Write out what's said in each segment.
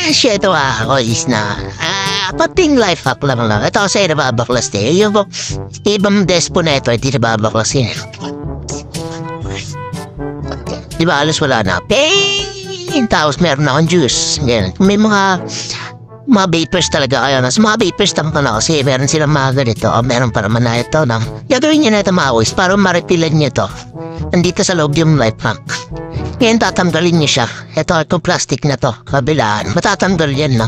Siya ito is na pating life hack lang. Ito kasi nababaklas din. Yung ibang despo na ito, hindi nababaklas yun. Di ba alas wala na? Pain! Tapos meron na akong juice. Yan. May mga vapors talaga kayo. Sa mga vapors tampa na kasi meron silang mga ganito. Meron pa naman na ito. Gagawin niya na ito mga boys para maripilan niya ito. Nandito sa loob yung life hack. Ngayon tatanggalin niya siya. Ito plastic na to. Kabilaan. Matatanggal yan, no?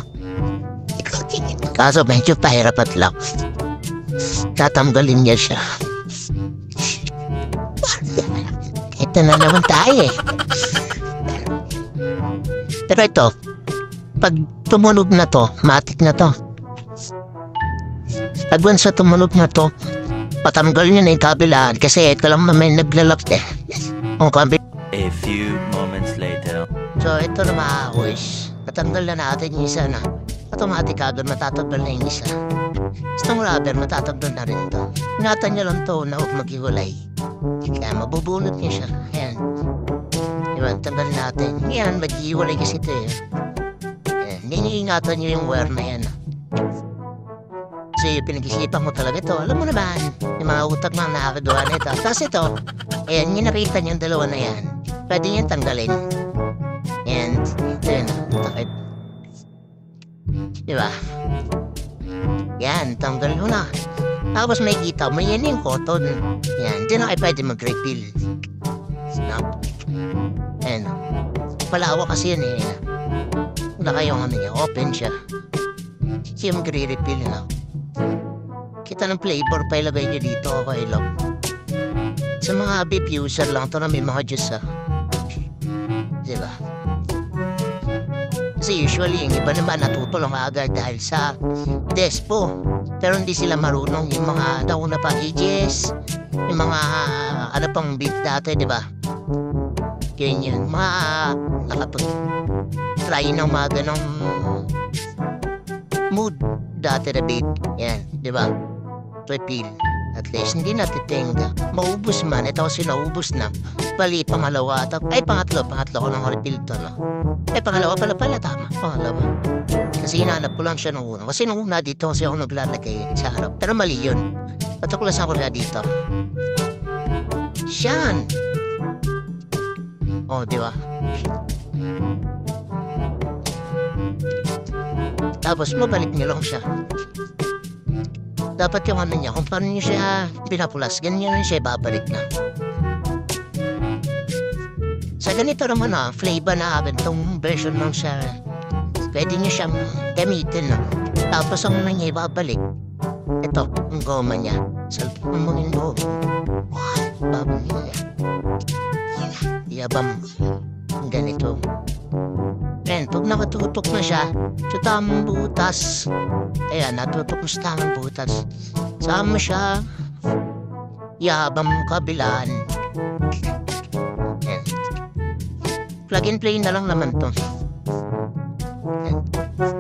Kaso medyo pahirap at lang. Tatanggalin niya siya. Ito na naman tayo eh. Pero ito, pag tumunog na to, matik na to. Pag once tumunog na to, patanggal niya na yung kabilaan kasi ito lang may naglalap eh. Ang kabilaan. A few moments later. So ito na mga boys, natanggal na natin yung isa na. Automatic agad matatanggal na yung isa. Itong rubber matatanggal na rin ito. Ingatan niya lang ito na huwag maghiwalay. Kaya mabubunot niya siya. Ayan. Diba, tanggal natin. Yan, maghiwalay kasi ito eh. Ayan, ingatan niyo yung wire na yan. Kasi pinag-isipan mo talaga ito. Alam mo naman, yung mga utak na nakakagawa na ito. Tapos ito, ayan, yung nakita niyo yung dalawa na yan. Pwede niyan tanggalin. And, yun, takip. Diba? Yan, tanggal mo na. Tapos may kita mo, yan yung cotton. Yan, dyan na kayo pwede mag-refill. Snap. Ayan. Palawa kasi yan eh. Wala kayong ano niya, open siya. Kasi yung mag-refill na. Kita ng flavor pa ilagay niyo dito, okay lang. Sa mga beef user lang to na may mga juice diba? Kasi usually yung iba naman natuto lang agad dahil sa despo. Pero hindi sila marunong yung mga nauna pa ages, yung mga ano pang beef dati, diba? Ganyan, mga nakapag-try ng mga ganong mood dati na beef. Yan, diba? Refill. At least hindi natitingga. Maubos man. Ito kasi naubos na. Bali, pangalawa. Ay, pangatlo ko ng refill to, no? Ay, pangalawa pala. Tama. Pangalawa. Kasi hinanap ko lang siya nung una. Kasi nung una dito kasi ako naglalagay sa harap. Pero mali yun. Patuklasan ko na dito. Siyan! Oh, di ba? Tapos mabalik niyo lang siya. Dapat yung ano niya, kung paano niyo siya pinapulas, ganyan siya babalik na. Sa ganito naman flavor na ganitong version ng siya, pwede niyo siyang gamitin Tapos ang niya ibabalik, ito, ang goma niya. Salpon mo yung goma. Babalik niya. Yabang ganito. Ayan, pag nakatutok na siya sa tamang butas, ayan, natutok mo sa tamang butas, sama siya, yabang kabilaan. Ayan. Plug and play na lang naman to. Ayan.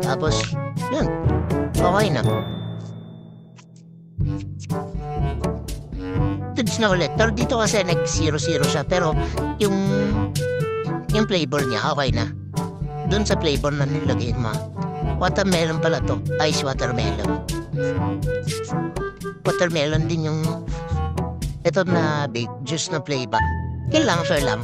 Tapos, yun, okay na. Tuds na ulit, pero dito kasi nag-0-0 siya, pero yung flavor niya, okay na. Doon sa flavor na nilagay mo. Watermelon pala to. Ice watermelon. Watermelon din yung ito na big juice na flavor. Kailangan sure lang.